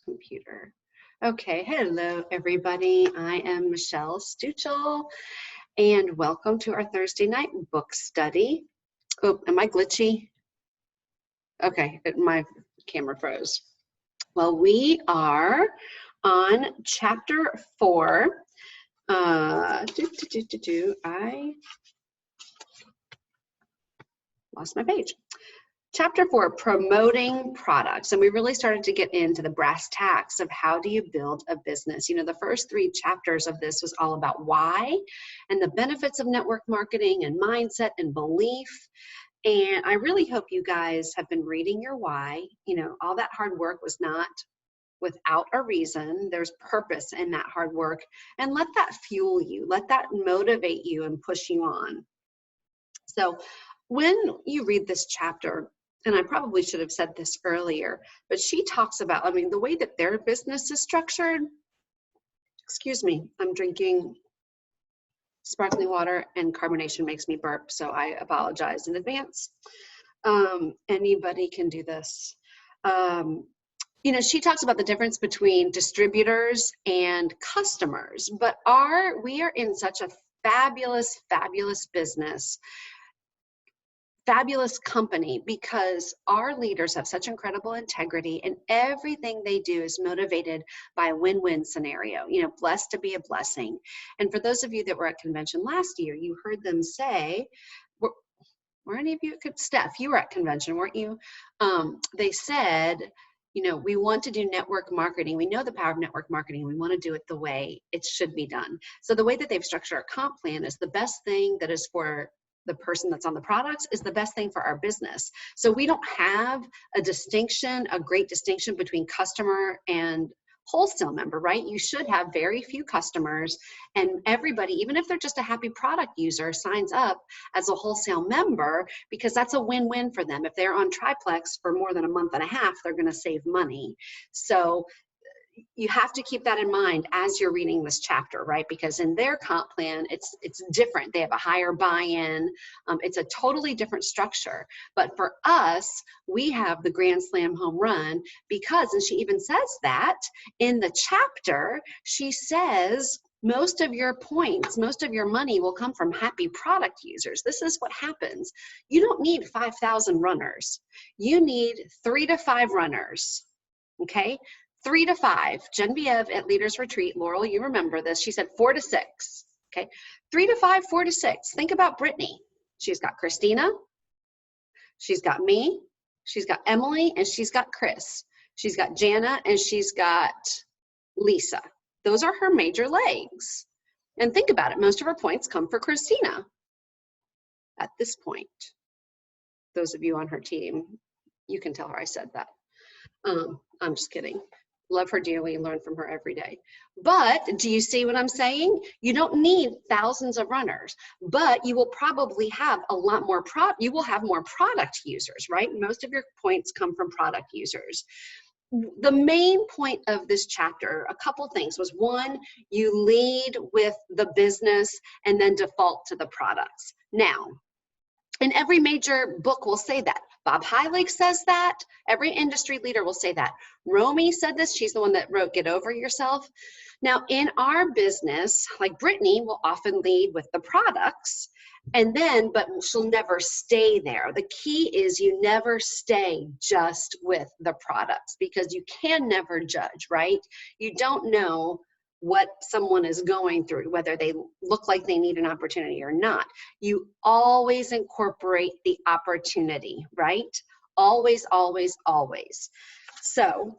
computer. Okay, hello everybody. I am Michelle Stuchel, and welcome to our Thursday night book study. Oh, am I glitchy? Okay, my camera froze. Well, we are on chapter 4. I lost my page. Chapter 4, promoting products. And we really started to get into the brass tacks of how do you build a business. You know, the first 3 chapters of this was all about why and the benefits of network marketing and mindset and belief. And I really hope you guys have been reading your why. You know, all that hard work was not without a reason. There's purpose in that hard work. And let that fuel you. Let that motivate you and push you on. So when you read this chapter, and I probably should have said this earlier, but she talks about, I mean, the way that their business is structured. Excuse me, I'm drinking sparkling water and carbonation makes me burp, so I apologize in advance. Anybody can do this. You know, she talks about the difference between distributors and customers, but we are in such a fabulous, fabulous business. Fabulous company because our leaders have such incredible integrity and everything they do is motivated by a win-win scenario, you know, blessed to be a blessing. And for those of you that were at convention last year, you heard them say, were any of you, Steph, you were at convention, weren't you? They said, you know, we want to do network marketing. We know the power of network marketing. We want to do it the way it should be done. So the way that they've structured our comp plan is the best thing that is for the person that's on the products is the best thing for our business. So we don't have a distinction, a great distinction between customer and wholesale member, right? You should have very few customers and everybody, even if they're just a happy product user, signs up as a wholesale member because that's a win-win for them. If they're on Triplex for more than a month and a half, they're going to save money. So you have to keep that in mind as you're reading this chapter, right? Because in their comp plan, it's different. They have a higher buy-in. It's a totally different structure. But for us, we have the Grand Slam home run because, and she even says that in the chapter, she says, most of your points, most of your money will come from happy product users. This is what happens. You don't need 5,000 runners. You need 3 to 5 runners, okay? 3 to 5. Genevieve at Leaders Retreat, Laurel, you remember this. She said 4 to 6. Okay, 3 to 5, 4 to 6. Think about Brittany. She's got Christina. She's got me. She's got Emily, and she's got Chris. She's got Jana, and she's got Lisa. Those are her major legs. And think about it. Most of her points come for Christina at this point. Those of you on her team, you can tell her I said that. I'm just kidding. Love her dearly and learn from her every day. But do you see what I'm saying? You don't need thousands of runners, but you will probably have a lot more you will have more product users, right? Most of your points come from product users. The main point of this chapter, a couple things, was one, you lead with the business and then default to the products. Now, and every major book will say that. Bob Heilig says that. Every industry leader will say that. Romy said this. She's the one that wrote Get Over Yourself. Now, in our business, like Brittany will often lead with the products, and then, but she'll never stay there. The key is you never stay just with the products because you can never judge, right? You don't know what someone is going through, whether they look like they need an opportunity or not. You always incorporate the opportunity, right? Always, always, always. So,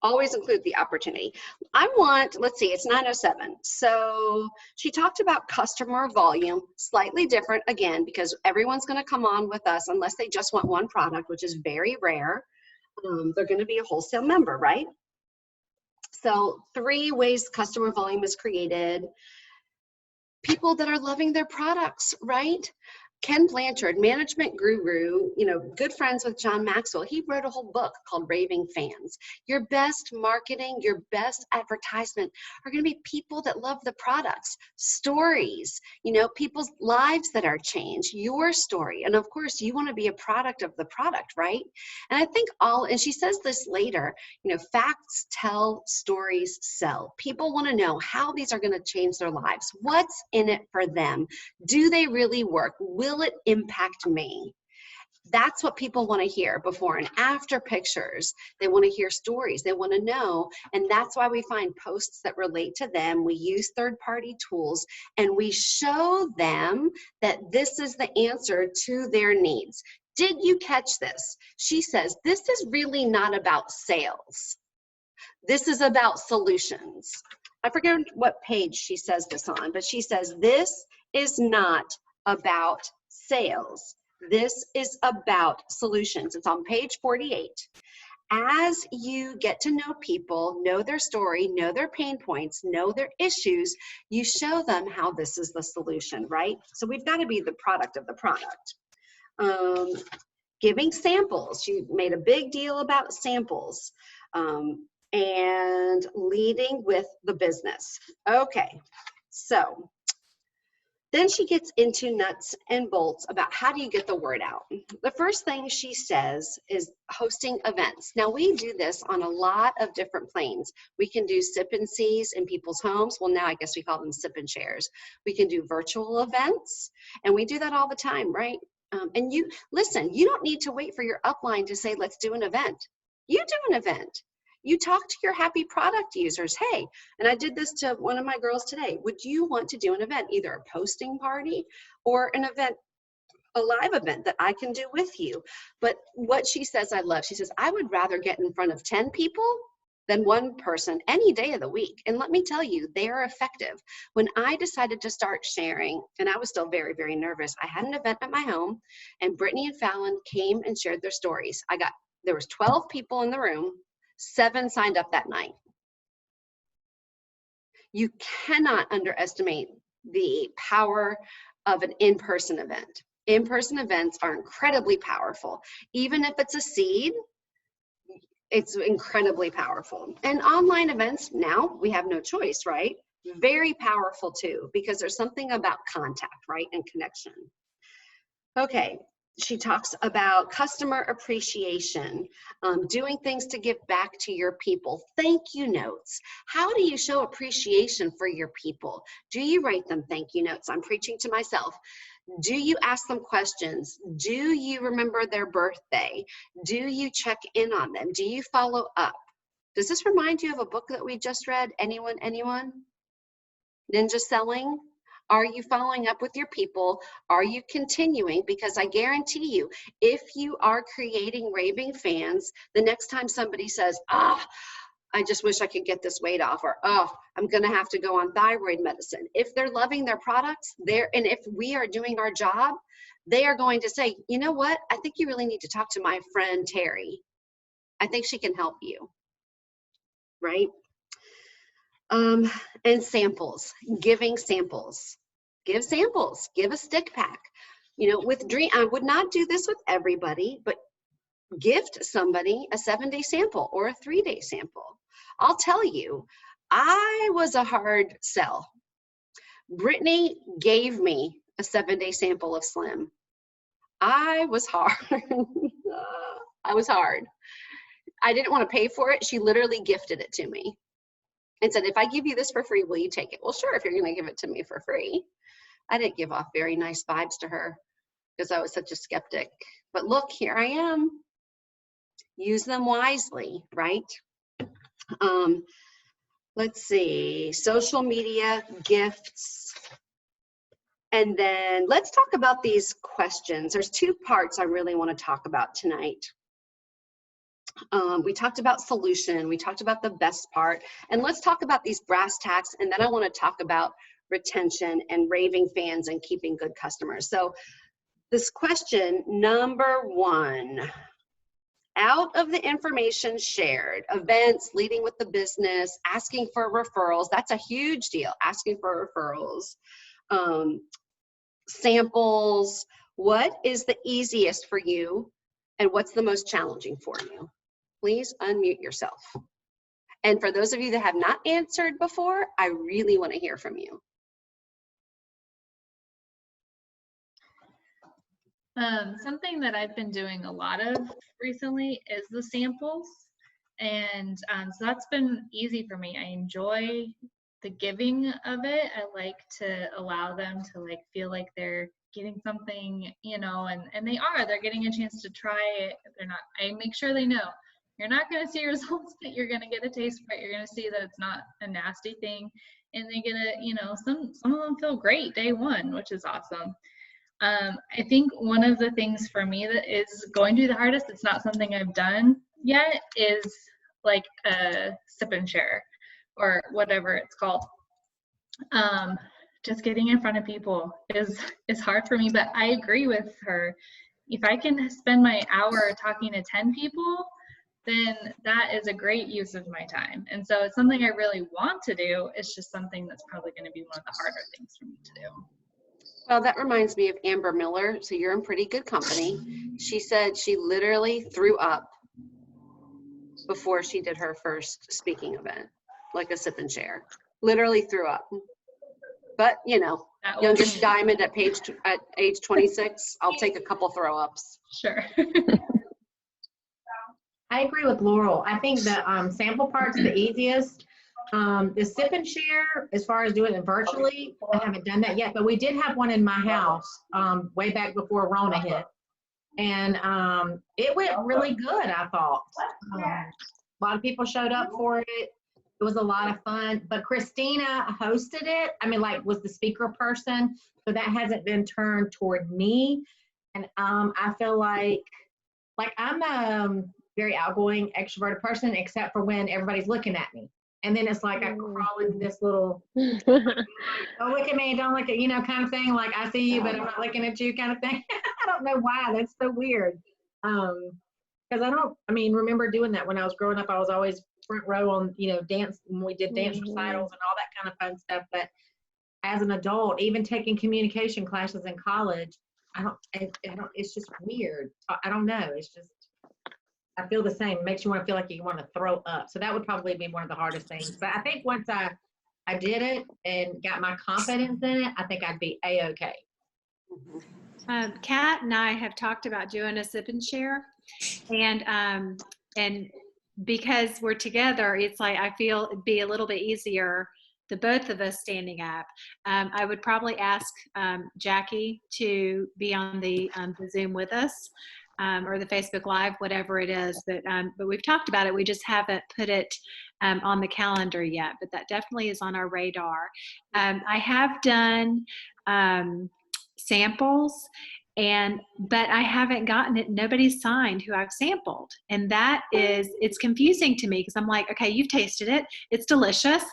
always include the opportunity. Let's see, it's 9:07. So she talked about customer volume, slightly different again, because everyone's gonna come on with us unless they just want one product, which is very rare. They're gonna be a wholesale member, right? So 3 ways customer volume is created. People that are loving their products, right? Ken Blanchard, management guru, you know, good friends with John Maxwell, he wrote a whole book called Raving Fans. Your best marketing, your best advertisement are going to be people that love the products, stories, you know, people's lives that are changed, your story. And of course, you want to be a product of the product, right? And I think and she says this later, you know, facts tell, stories sell. People want to know how these are going to change their lives. What's in it for them? Do they really work? Will it impact me? That's what people want to hear. Before and after pictures. They want to hear stories. They want to know. And that's why we find posts that relate to them. We use third-party tools and we show them that this is the answer to their needs. Did you catch this? She says, this is really not about sales. This is about solutions. I forget what page she says this on, but she says, this is not about sales. This is about solutions. It's on page 48. As you get to know people, know their story, know their pain points, know their issues, you show them how this is the solution, right? So we've got to be the product of the product. Giving samples. She made a big deal about samples. And leading with the business. Okay, so then she gets into nuts and bolts about how do you get the word out. The first thing she says is hosting events. Now we do this on a lot of different planes. We can do sip and sees in people's homes. Well, now I guess we call them sip and shares. We can do virtual events, and we do that all the time, right? And you, listen, you don't need to wait for your upline to say, let's do an event. You do an event. You talk to your happy product users. Hey, and I did this to one of my girls today. Would you want to do an event, either a posting party or an event, a live event that I can do with you? But what she says I love, she says, I would rather get in front of 10 people than one person any day of the week. And let me tell you, they are effective. When I decided to start sharing, and I was still very, very nervous, I had an event at my home, and Brittany and Fallon came and shared their stories. There was 12 people in the room. 7 signed up that night. You cannot underestimate the power of an in-person event. In-person events are incredibly powerful. Even if it's a seed, it's incredibly powerful. And online events, now we have no choice, right? Very powerful too, because there's something about contact, right, and connection. Okay. She talks about customer appreciation, doing things to give back to your people, thank you notes. How do you show appreciation for your people? Do you write them thank you notes? I'm preaching to myself. Do you ask them questions? Do you remember their birthday? Do you check in on them? Do you follow up? Does this remind you of a book that we just read? Anyone? Ninja Selling? Are you following up with your people? Are you continuing? Because I guarantee you, if you are creating raving fans, the next time somebody says, I just wish I could get this weight off, or I'm gonna have to go on thyroid medicine. If they're loving their products, and if we are doing our job, they are going to say, you know what? I think you really need to talk to my friend Terry. I think she can help you, right? And samples, giving samples. Give samples, give a stick pack. You know, I would not do this with everybody, but gift somebody a 7-day sample or a 3-day sample. I'll tell you, I was a hard sell. Brittany gave me a 7-day sample of Slim. I was hard. I was hard. I didn't want to pay for it. She literally gifted it to me and said, if I give you this for free, will you take it? Well, sure, if you're going to give it to me for free. I didn't give off very nice vibes to her because I was such a skeptic. But look, here I am. Use them wisely, right? Let's see, social media, gifts. And then let's talk about these questions. There's 2 parts I really want to talk about tonight. We talked about solution, we talked about the best part, and let's talk about these brass tacks, and then I want to talk about retention and raving fans and keeping good customers. So this question, number 1, out of the information shared, events, leading with the business, asking for referrals, that's a huge deal, asking for referrals, samples, What is the easiest for you and what's the most challenging for you? Please unmute yourself. And for those of you that have not answered before, I really want to hear from you. Something that I've been doing a lot of recently is the samples. And so that's been easy for me. I enjoy the giving of it. I like to allow them to like feel like they're getting something, you know, and they're getting a chance to try it. If they're not, I make sure they know you're not going to see results, but you're going to get a taste for it. You're going to see that it's not a nasty thing. And they get a, you know, some of them feel great day one, which is awesome. I think one of the things for me that is going to be the hardest, it's not something I've done yet, is like a sip and share or whatever it's called. Just getting in front of people is hard for me, but I agree with her. If I can spend my hour talking to 10 people, then that is a great use of my time. And so it's something I really want to do. It's just something that's probably going to be one of the harder things for me to do. Well, that reminds me of Amber Miller. So you're in pretty good company. She said she literally threw up before she did her first speaking event, like a sip and share. Literally threw up. But you know, youngest diamond at age 26, I'll take a couple throw ups. Sure. I agree with Laurel. I think the sample part's the easiest. The sip and share, as far as doing it virtually, I haven't done that yet, but we did have one in my house way back before Rona hit. And it went really good, I thought. A lot of people showed up for it. It was a lot of fun, but Christina hosted it. I mean, like, was the speaker person, so that hasn't been turned toward me. And I feel like I'm a very outgoing, extroverted person, except for when everybody's looking at me. And then it's like I crawl into this little, don't look at me, don't look at, you know, kind of thing. Like, I see you, but I'm not looking at you kind of thing. I don't know why. That's so weird. Because remember doing that when I was growing up. I was always front row on, you know, dance, when we did dance recitals and all that kind of fun stuff. But as an adult, even taking communication classes in college, I don't, it's just weird. I don't know. It's just, I feel the same. It makes you want to feel like you want to throw up. So that would probably be one of the hardest things. But I think once I did it and got my confidence in it, I think I'd be A-okay. Kat and I have talked about doing a sip and share, and because we're together, it's like I feel it'd be a little bit easier, the both of us standing up. I would probably ask Jackie to be on the Zoom with us. Or the Facebook Live, whatever it is. But we've talked about it. We just haven't put it on the calendar yet. But that definitely is on our radar. I have done samples, but I haven't gotten it. Nobody's signed who I've sampled, and it's confusing to me because I'm like, okay, you've tasted it. It's delicious.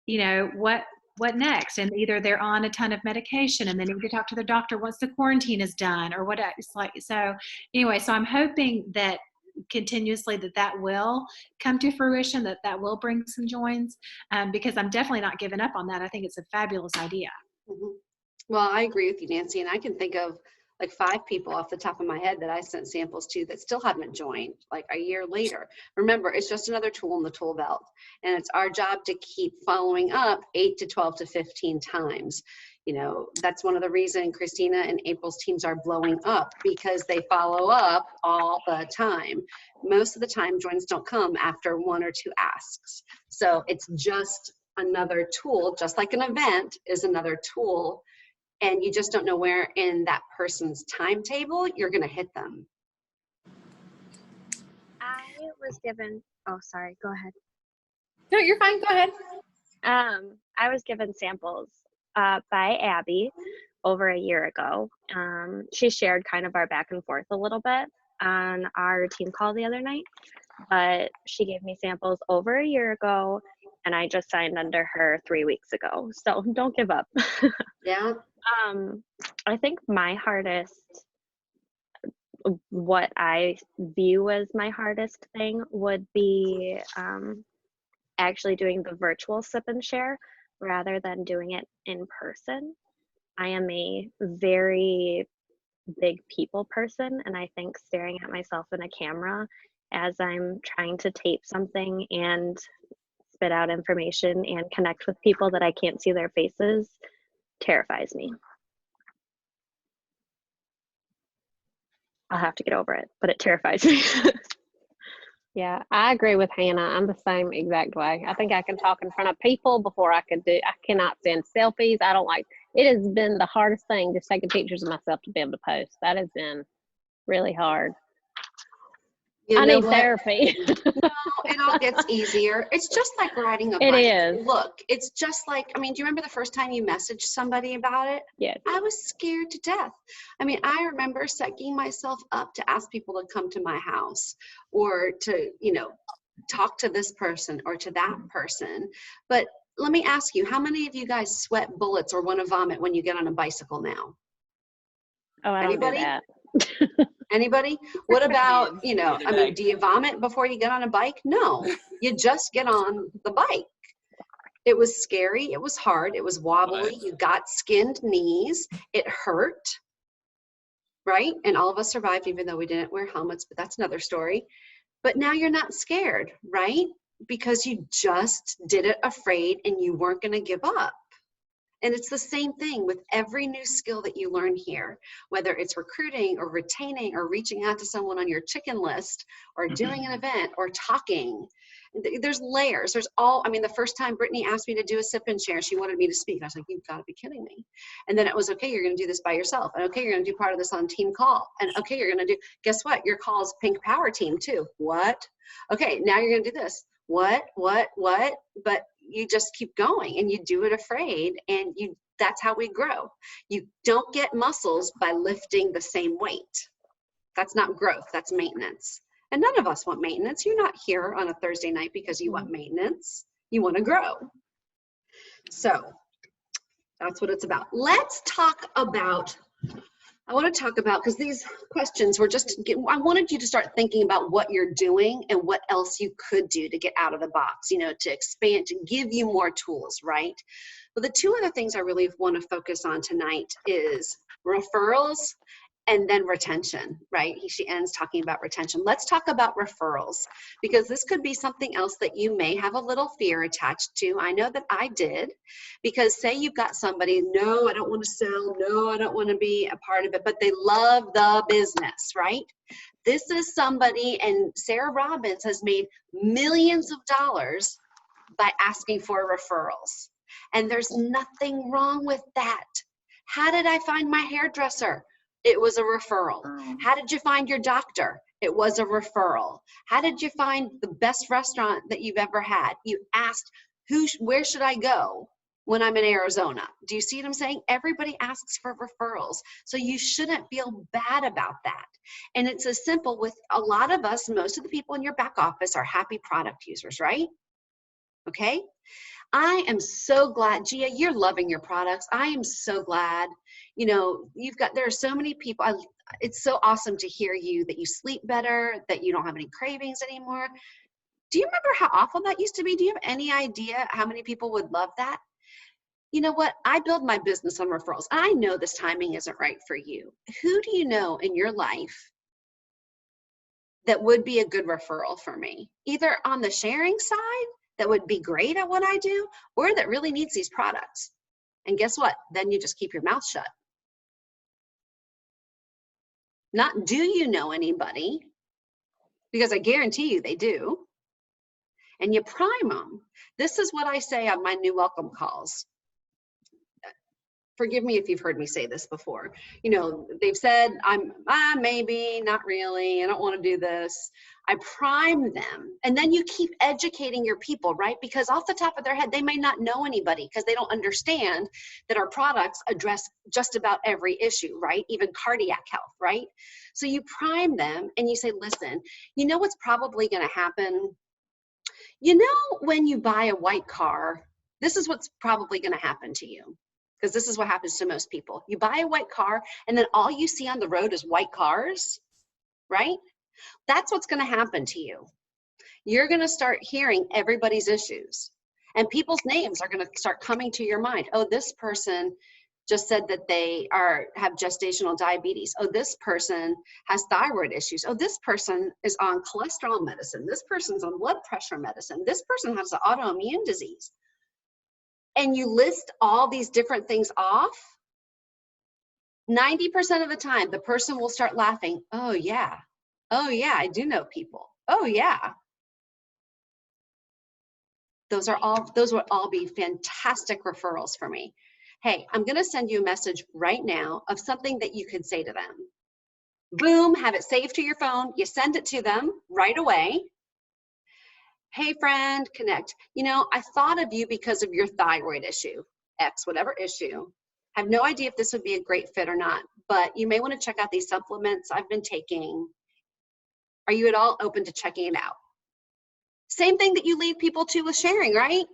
You know what next? And either they're on a ton of medication and they need to talk to their doctor once the quarantine is done or what. It's like, so anyway, so I'm hoping that continuously that will come to fruition, that will bring some joins, because I'm definitely not giving up on that. I think it's a fabulous idea. Well, I agree with you, Nancy, and I can think of like 5 people off the top of my head that I sent samples to that still haven't joined like a year later. Remember, it's just another tool in the tool belt, and it's our job to keep following up 8 to 12 to 15 times. You know, that's one of the reasons Christina and April's teams are blowing up, because they follow up all the time. Most of the time, joins don't come after 1 or 2 asks. So it's just another tool, just like an event is another tool. And you just don't know where in that person's timetable you're going to hit them. I was given, oh, sorry, go ahead. No, you're fine. Go ahead. I was given samples by Abby over a year ago. She shared kind of our back and forth a little bit on our team call the other night, but she gave me samples over a year ago, and I just signed under her 3 weeks ago. So don't give up. Yeah. I think my hardest, what I view as my hardest thing would be actually doing the virtual sip and share rather than doing it in person. I am a very big people person. And I think staring at myself in a camera as I'm trying to tape something and spit out information and connect with people that I can't see their faces terrifies me. I'll have to get over it, but it terrifies me. Yeah, I agree with Hannah. I'm the same exact way. I think I can talk in front of people before I cannot send selfies. I don't like, it has been the hardest thing just taking pictures of myself to be able to post. That has been really hard. I need therapy. No, it all gets easier. It's just like riding a bike. It is. Look, it's just like, I mean, do you remember the first time you messaged somebody about it? Yes. I was scared to death. I mean, I remember setting myself up to ask people to come to my house or to, you know, talk to this person or to that person. But let me ask you, how many of you guys sweat bullets or want to vomit when you get on a bicycle now? Oh, I don't do Anybody? that. Anybody? What about, you know, I mean, do you vomit before you get on a bike? No, you just get on the bike. It was scary. It was hard. It was wobbly. You got skinned knees. It hurt, right? And all of us survived, even though we didn't wear helmets, but that's another story. But now you're not scared, right? Because you just did it afraid and you weren't going to give up. And it's the same thing with every new skill that you learn here, whether it's recruiting or retaining or reaching out to someone on your chicken list or doing an event or talking. There's layers. There's all, I mean, the first time Brittany asked me to do a sip and share, she wanted me to speak. I was like, you've got to be kidding me. And then it was, okay, you're going to do this by yourself. And okay, you're going to do part of this on team call. And okay, you're going to do, guess what? Your call is Pink Power Team too. What? Okay, now you're going to do this. What? But you just keep going and you do it afraid, and that's how we grow. You don't get muscles by lifting the same weight. That's not growth, that's maintenance. And none of us want maintenance. You're not here on a Thursday night because you want maintenance. You want to grow. So that's what it's about. Let's talk about, I want to talk about, because these questions were just, I wanted you to start thinking about what you're doing and what else you could do to get out of the box, you know, to expand, to give you more tools, right? But the two other things I really want to focus on tonight is referrals and then retention, right? She ends talking about retention. Let's talk about referrals, because this could be something else that you may have a little fear attached to. I know that I did, because say you've got somebody, no, I don't want to sell, no, I don't want to be a part of it, but they love the business, right? This is somebody, and Sarah Robbins has made millions of dollars by asking for referrals. And there's nothing wrong with that. How did I find my hairdresser? It was a referral. How did you find your doctor? It was a referral. How did you find the best restaurant that you've ever had? You asked, where should I go when I'm in Arizona? Do you see what I'm saying? Everybody asks for referrals. So you shouldn't feel bad about that. And it's as simple with a lot of us, most of the people in your back office are happy product users, right? Okay. I am so glad, Gia, you're loving your products. I am so glad, you know, there are so many people. It's so awesome to hear that you sleep better, that you don't have any cravings anymore. Do you remember how awful that used to be? Do you have any idea how many people would love that? You know what? I build my business on referrals. I know this timing isn't right for you. Who do you know in your life that would be a good referral for me? Either on the sharing side, that would be great at what I do, or that really needs these products. And guess what? Then you just keep your mouth shut. Not do you know anybody, because I guarantee you they do. And you prime them. This is what I say on my new welcome calls. Forgive me if you've heard me say this before. You know, they've said, maybe, not really, I don't want to do this. I prime them, and then you keep educating your people, right? Because off the top of their head, they may not know anybody because they don't understand that our products address just about every issue, right? Even cardiac health, right? So you prime them and you say, listen, you know what's probably going to happen? You know, when you buy a white car, this is what's probably going to happen to you. Because this is what happens to most people. You buy a white car, and then all you see on the road is white cars, right? That's what's going to happen to you. You're going to start hearing everybody's issues, and people's names are going to start coming to your mind. Oh, this person, just said that they have gestational diabetes. Oh, this person has thyroid issues. Oh, this person is on cholesterol medicine. This person's on blood pressure medicine. This person has an autoimmune disease. And you list all these different things off, 90% of the time, the person will start laughing. Oh yeah, I do know people. Oh yeah. Those would all be fantastic referrals for me. Hey, I'm gonna send you a message right now of something that you could say to them. Boom, have it saved to your phone. You send it to them right away. Hey friend, connect. You know, I thought of you because of your thyroid issue, X, whatever issue. I have no idea if this would be a great fit or not, but you may want to check out these supplements I've been taking. Are you at all open to checking it out? Same thing that you lead people to with sharing, right?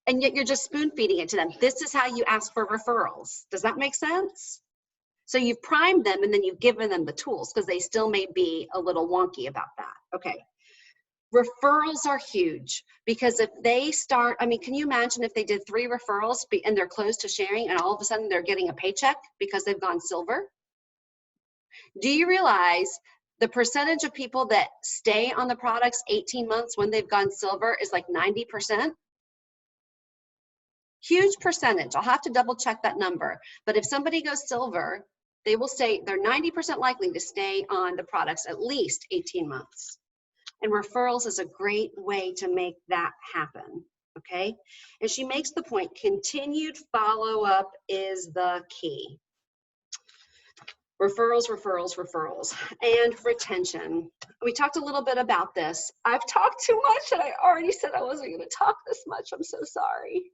And yet you're just spoon feeding it to them. This is how you ask for referrals. Does that make sense? So you've primed them and then you've given them the tools because they still may be a little wonky about that. Okay. Referrals are huge because if they start, I mean, can you imagine if they did 3 referrals and they're closed to sharing and all of a sudden they're getting a paycheck because they've gone silver? Do you realize the percentage of people that stay on the products 18 months when they've gone silver is like 90%? Huge percentage. I'll have to double check that number. But if somebody goes silver, they will stay, they're 90% likely to stay on the products at least 18 months. And referrals is a great way to make that happen, okay? And she makes the point, continued follow-up is the key. Referrals, referrals, referrals, and retention. We talked a little bit about this. I've talked too much and I already said I wasn't gonna talk this much. I'm so sorry.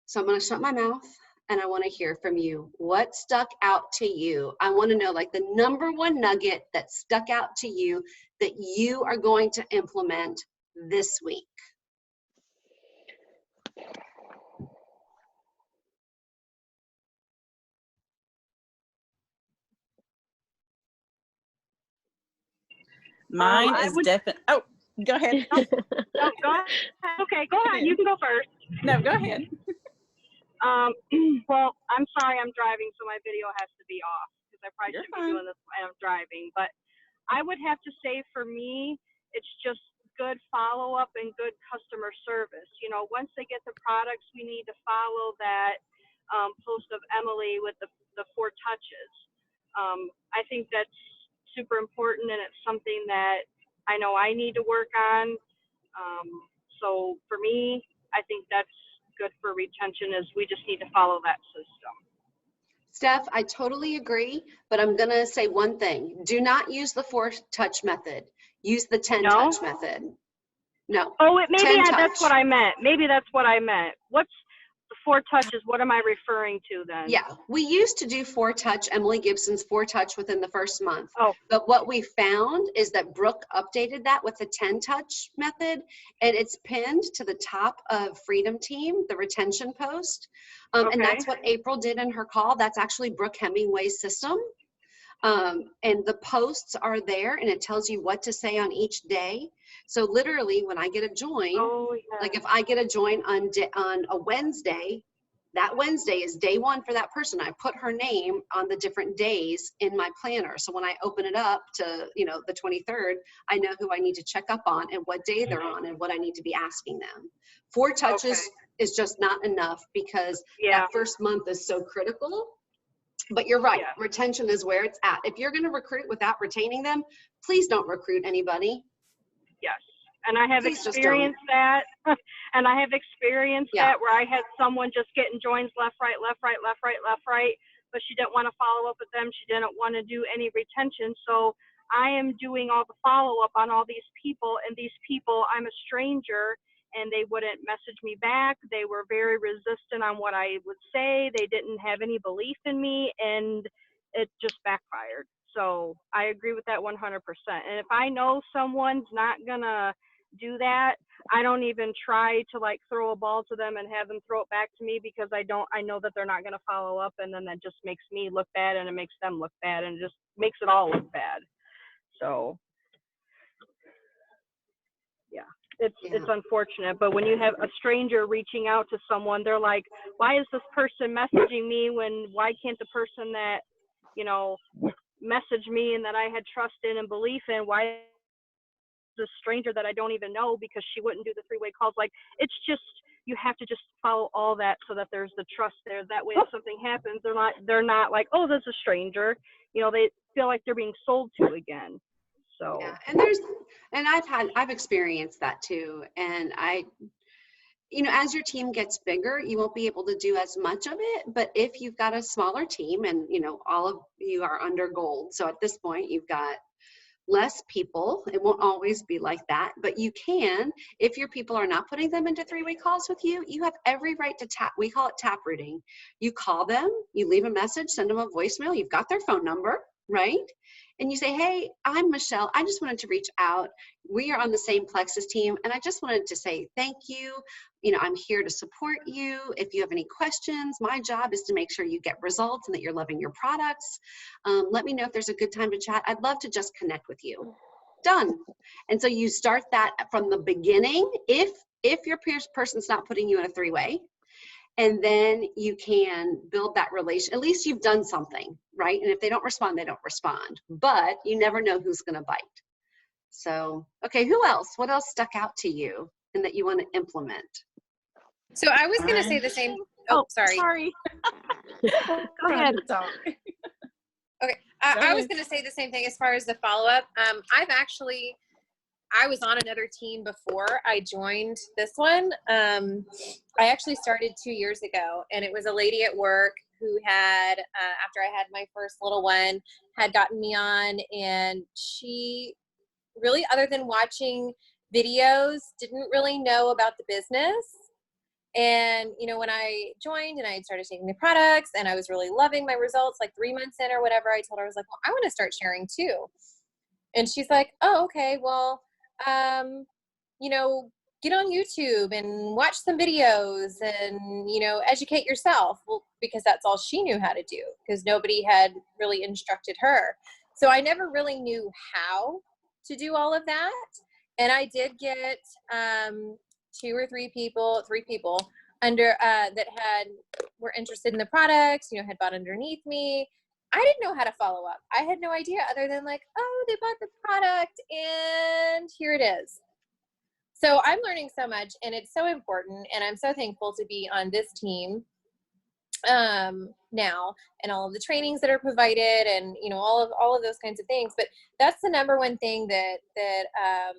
So I'm gonna shut my mouth and I wanna hear from you. What stuck out to you? I wanna know like the #1 nugget that stuck out to you that you are going to implement this week. Mine is definitely, oh, go ahead. No, go ahead. Okay, go ahead. You can go first. No, go ahead. Well, I'm sorry I'm driving, so my video has to be off because I probably shouldn't be doing this when I'm driving. But I would have to say for me, it's just good follow-up and good customer service. You know, once they get the products, we need to follow that post of Emily with the 4 touches. I think that's super important, and it's something that I know I need to work on. So for me, I think that's good for retention is we just need to follow that system. Steph, I totally agree, but I'm gonna say one thing. Do not use the 4-touch method. Use the 10-touch method. No. Oh, that's what I meant. Maybe that's what I meant. What's the 4 touches? What am I referring to then? Yeah, we used to do 4-touch, Emily Gibson's 4-touch within the first month. Oh. But what we found is that Brooke updated that with the 10-touch method, and it's pinned to the top of Freedom Team, the retention post. And that's what April did in her call. That's actually Brooke Hemingway's system. And the posts are there and it tells you what to say on each day. So literally when I get a join, like if I get a join on a Wednesday, that Wednesday is day 1 for that person. I put her name on the different days in my planner. So when I open it up to, you know, the 23rd, I know who I need to check up on and what day they're on and what I need to be asking them. 4 touches is just not enough because that first month is so critical. But you're right, retention is where it's at. If you're gonna recruit without retaining them, please don't recruit anybody. Yes, and I have experienced that. And I have experienced that where I had someone just getting joins left, right, left, right, left, right, left, right, but she didn't want to follow up with them. She didn't want to do any retention. So I am doing all the follow up on all these people, and these people, I'm a stranger, and they wouldn't message me back. They were very resistant on what I would say. They didn't have any belief in me, and it just backfired. So I agree with that 100%. And if I know someone's not gonna do that, I don't even try to like throw a ball to them and have them throw it back to me because I know that they're not gonna follow up, and then that just makes me look bad and it makes them look bad and it just makes it all look bad. So yeah. it's unfortunate. But when you have a stranger reaching out to someone, they're like, why is this person messaging me why can't the person that, you know, message me and that I had trust in and belief in, why is this stranger that I don't even know because she wouldn't do the three-way calls? Like, it's just, you have to just follow all that so that there's the trust there. That way, if something happens, they're not like, oh, there's a stranger. You know, they feel like they're being sold to again. So yeah, and I've experienced that too. And you know, as your team gets bigger, you won't be able to do as much of it. But if you've got a smaller team and, you know, all of you are under gold, so at this point you've got less people, it won't always be like that, but you can, if your people are not putting them into three-way calls with you, you have every right to tap. We call it tap rooting. You call them, you leave a message, send them a voicemail, you've got their phone number, right? And you say, hey, I'm Michelle. I just wanted to reach out. We are on the same Plexus team, and I just wanted to say thank you. You know, I'm here to support you. If you have any questions, my job is to make sure you get results and that you're loving your products. Let me know if there's a good time to chat. I'd love to just connect with you. Done. And so you start that from the beginning if your person's not putting you in a three-way. And then you can build that relation. At least you've done something, right? And if they don't respond, they don't respond. But you never know who's going to bite. So, okay, who else? What else stuck out to you and that you want to implement? So I was going to say the same. Oh, sorry. Go ahead. Okay, I was going to say the same thing as far as the follow-up. I was on another team before I joined this one. I actually started 2 years ago, and it was a lady at work who had, after I had my first little one, had gotten me on, and she really, other than watching videos, didn't really know about the business. And, you know, when I joined and I had started taking the products and I was really loving my results, like 3 months in or whatever, I told her, I was like, well, I want to start sharing too. And she's like, oh, okay, well, you know, get on YouTube and watch some videos and, you know, educate yourself. Well, because that's all she knew how to do, because nobody had really instructed her. So I never really knew how to do all of that. And I did get 2 or 3 people under that were interested in the products, you know, had bought underneath me. I didn't know how to follow up. I had no idea other than like, oh, they bought the product and here it is. So I'm learning so much, and it's so important, and I'm so thankful to be on this team now, and all of the trainings that are provided, and, you know, all of those kinds of things. But that's the number one thing that I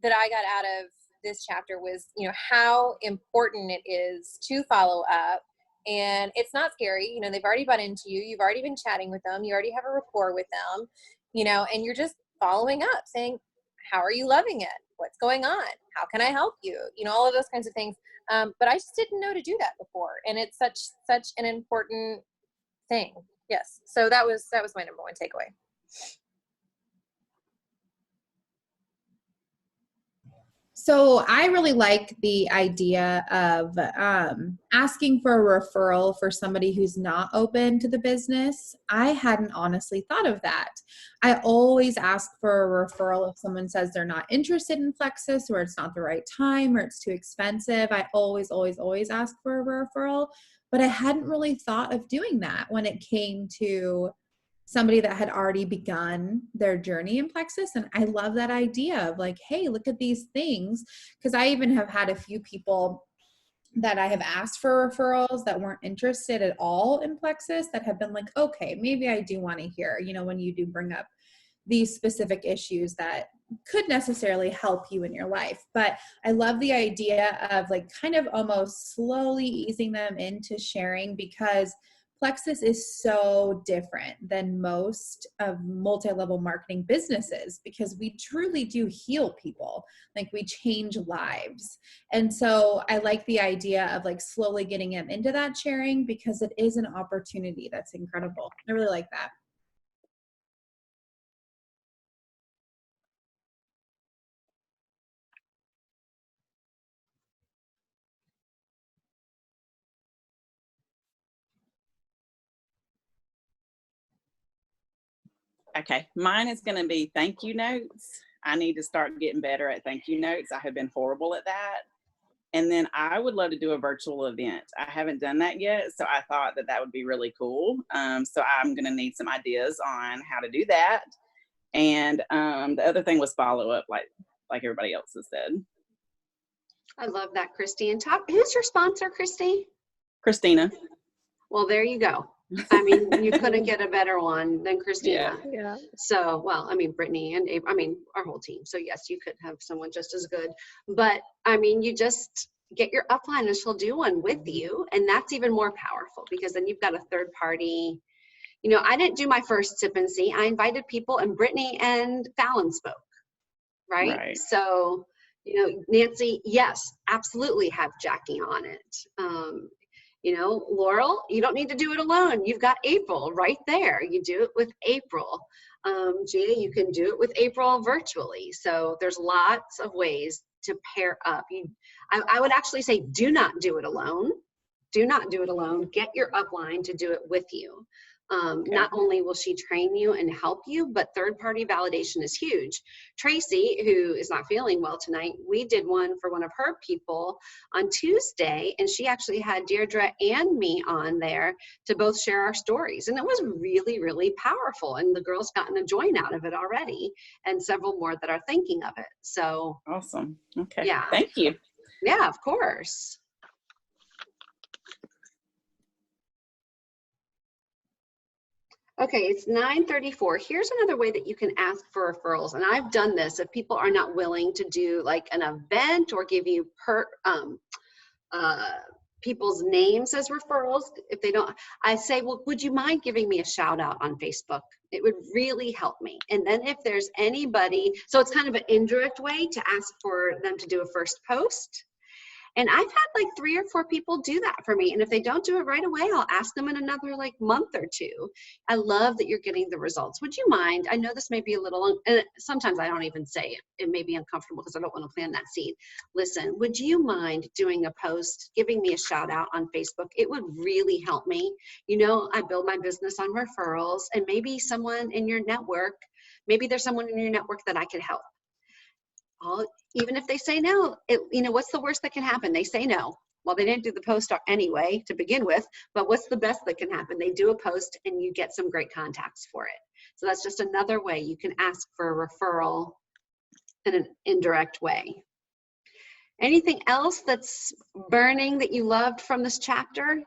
got out of this chapter was, you know, how important it is to follow up. And it's not scary. You know, they've already bought into you. You've already been chatting with them. You already have a rapport with them, you know, and you're just following up saying, how are you loving it? What's going on? How can I help you? You know, all of those kinds of things. But I just didn't know to do that before. And it's such an important thing. Yes. So that was my number one takeaway. So I really like the idea of asking for a referral for somebody who's not open to the business. I hadn't honestly thought of that. I always ask for a referral if someone says they're not interested in Plexus, or it's not the right time, or it's too expensive. I always ask for a referral, but I hadn't really thought of doing that when it came to somebody that had already begun their journey in Plexus. And I love that idea of like, hey, look at these things. Because I even have had a few people that I have asked for referrals that weren't interested at all in Plexus, that have been like, okay, maybe I do want to hear, you know, when you do bring up these specific issues that could necessarily help you in your life. But I love the idea of like kind of almost slowly easing them into sharing, because Plexus is so different than most of multi-level marketing businesses, because we truly do heal people. Like, we change lives. And so I like the idea of like slowly getting them into that sharing, because it is an opportunity that's incredible. I really like that. Okay, mine is going to be thank you notes. I need to start getting better at thank you notes. I have been horrible at that. And then I would love to do a virtual event. I haven't done that yet, so I thought that that would be really cool. So I'm going to need some ideas on how to do that. And the other thing was follow up, like everybody else has said. I love that, Christy. And who's your sponsor, Christy? Christina. Well, there you go. I mean, you couldn't get a better one than Christina. Yeah. So, well, I mean, Brittany and I mean, our whole team. So yes, you could have someone just as good. But I mean, you just get your upline and she'll do one with you. And that's even more powerful because then you've got a third party. You know, I didn't do my first sip and see. I invited people and Brittany and Fallon spoke, right? So, you know, Nancy, yes, absolutely have Jackie on it. You know, Laurel, you don't need to do it alone. You've got April right there. You do it with April. Gia, you can do it with April virtually. So there's lots of ways to pair up. I would actually say do not do it alone. Do not do it alone. Get your upline to do it with you. Not only will she train you and help you, but third-party validation is huge. Tracy, who is not feeling well tonight, we did one for one of her people on Tuesday, and she actually had Deirdre and me on there to both share our stories. And it was really, really powerful. And the girls gotten a join out of it already, and several more that are thinking of it. So awesome. Okay. Yeah. Thank you. Yeah, of course. Okay, it's 9:34. Here's another way that you can ask for referrals. And I've done this if people are not willing to do like an event or give you people's names as referrals. If they don't, I say, well, would you mind giving me a shout out on Facebook? It would really help me. And then if there's anybody, so it's kind of an indirect way to ask for them to do a first post. And I've had like 3 or 4 people do that for me. And if they don't do it right away, I'll ask them in another like month or 2. I love that you're getting the results. Would you mind? I know this may be a little, and sometimes I don't even say it. It may be uncomfortable because I don't want to plant that seed. Listen, would you mind doing a post, giving me a shout out on Facebook? It would really help me. You know, I build my business on referrals, and maybe someone in your network, maybe there's someone in your network that I could help. Even if they say no, you know, what's the worst that can happen? They say no. Well, they didn't do the post anyway to begin with, but what's the best that can happen? They do a post and you get some great contacts for it. So that's just another way you can ask for a referral in an indirect way. Anything else that's burning that you loved from this chapter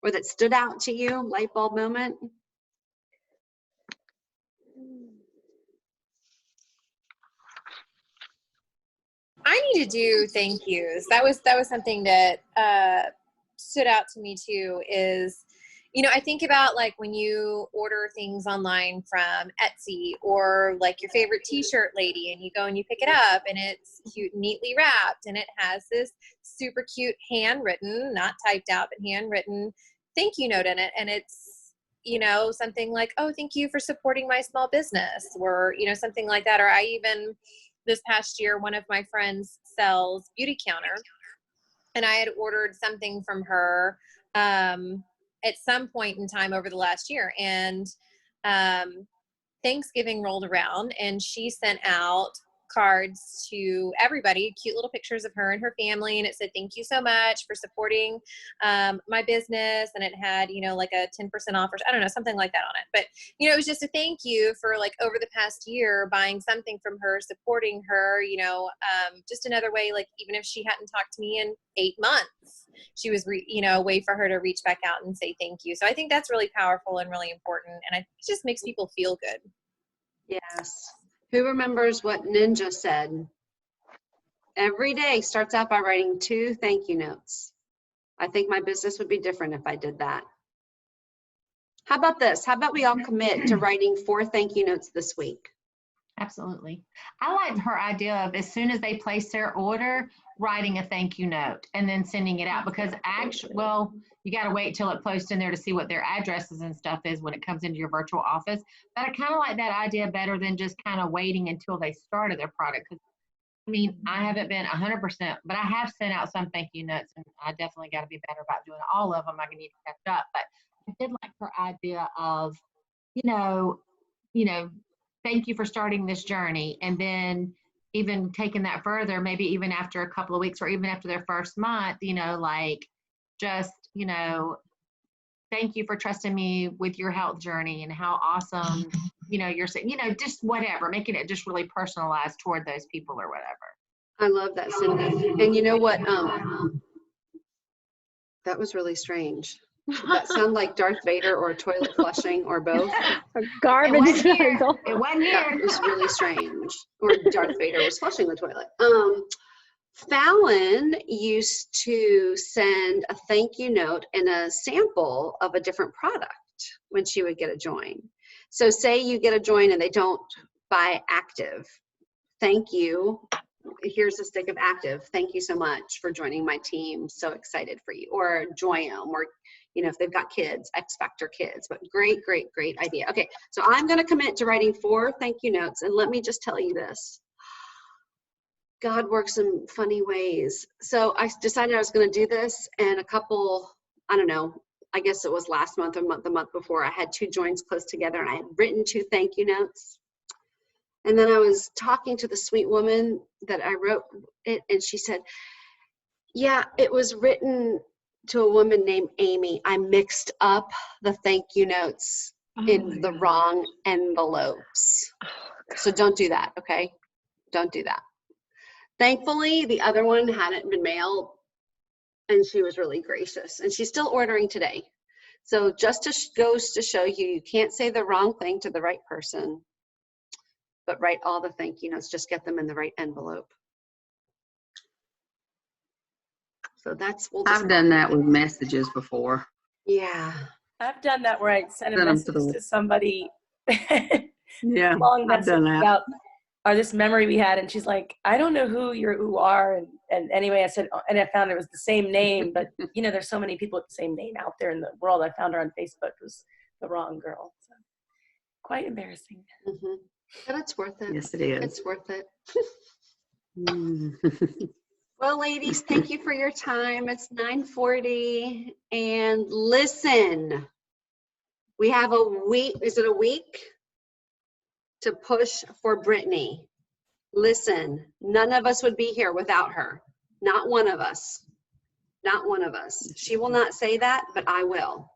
or that stood out to you, light bulb moment? I need to do thank yous. That was something that stood out to me too. Is, you know, I think about like when you order things online from Etsy or like your favorite t-shirt lady, and you go and you pick it up and it's cute, neatly wrapped, and it has this super cute handwritten, not typed out, but handwritten thank you note in it, and it's, you know, something like, oh, thank you for supporting my small business, or, you know, something like that. Or I even, this past year, one of my friends sells Beauty Counter, and I had ordered something from her at some point in time over the last year. And Thanksgiving rolled around, and she sent out cards to everybody, cute little pictures of her and her family, and it said, thank you so much for supporting my business, and it had, you know, like a 10% off, or I don't know, something like that on it. But, you know, it was just a thank you for like over the past year buying something from her, supporting her, you know, just another way, like even if she hadn't talked to me in 8 months, she was, you know, a way for her to reach back out and say thank you. So I think that's really powerful and really important, and it just makes people feel good. Yes. Who remembers what Ninja said? Every day starts out by writing 2 thank you notes. I think my business would be different if I did that. How about this? How about we all commit to writing 4 thank you notes this week? Absolutely. I like her idea of as soon as they place their order, writing a thank you note and then sending it out, because actually, well, you got to wait till it posts in there to see what their addresses and stuff is when it comes into your virtual office. But I kind of like that idea better than just kind of waiting until they started their product. Because I mean, I haven't been 100%, but I have sent out some thank you notes, and I definitely got to be better about doing all of them. I'm going to need to catch up. But I did like her idea of, you know, thank you for starting this journey. And then even taking that further, maybe even after a couple of weeks or even after their first month, you know, like just, you know, thank you for trusting me with your health journey and how awesome, you know, you're saying, you know, just whatever, making it just really personalized toward those people or whatever. I love that, Cindy. And you know what? That was really strange. Did that sound like Darth Vader or toilet flushing or both? Garbage. It wasn't here. It wasn't That here. was really strange. Or Darth Vader was flushing the toilet. Fallon used to send a thank you note and a sample of a different product when she would get a join. So say you get a join and they don't buy Active. Thank you. Here's a stick of Active. Thank you so much for joining my team. So excited for you. Or Joyum, or, you know, if they've got kids, X Factor Kids. But great idea. Okay, so I'm going to commit to writing 4 thank you notes. And let me just tell you this. God works in funny ways. So I decided I was going to do this, and a couple, I don't know, I guess it was last month or the month before, I had 2 joins close together and I had written 2 thank you notes. And then I was talking to the sweet woman that I wrote it, and she said, yeah, it was written to a woman named Amy. I mixed up the thank you notes in the wrong envelopes. So don't do that, okay? Don't do that. Thankfully, the other one hadn't been mailed, and she was really gracious, and she's still ordering today. So just goes to show you, you can't say the wrong thing to the right person, but write all the thank you notes, just get them in the right envelope. So that's, I've done that with messages before. Yeah. I've done that where I send a Send 'em message to to somebody. Yeah, long I've message done that. about this memory we had, and she's like, I don't know who you are, and anyway, I said, and I found it was the same name, but you know, there's so many people with the same name out there in the world. I found her on Facebook. It was the wrong girl. So quite embarrassing. Mm-hmm. But it's worth it. Yes, it is. It's worth it. Well, ladies, thank you for your time. It's 9:40, and listen, we have a week. Is it a week to push for Brittany? Listen, none of us would be here without her. Not one of us. Not one of us. She will not say that, but I will.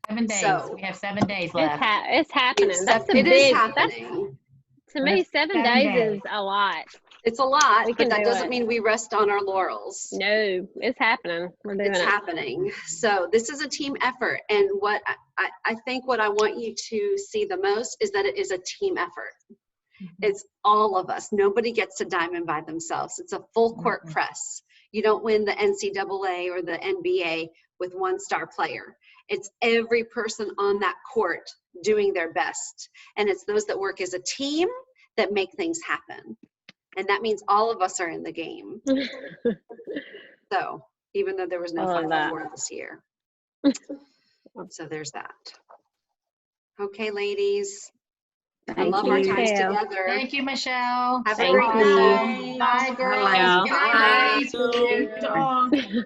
7 days. So, we have 7 days left. It's happening. That's a it big. is happening. To me, 7 days is a lot. It's a lot, We but can that do doesn't it. mean we rest on our laurels. No, it's happening. We're doing It's it. happening. So this is a team effort. And what I think what I want you to see the most is that it is a team effort. It's all of us. Nobody gets to diamond by themselves. It's a full court press. You don't win the NCAA or the NBA with one star player. It's every person on that court doing their best. And it's those that work as a team that make things happen. And that means all of us are in the game. So even though there was no Final Four this year. So there's that. Okay, ladies. I love our times together. Thank you, Michelle. Have a great night. Bye, girls. Bye. Good night, ladies.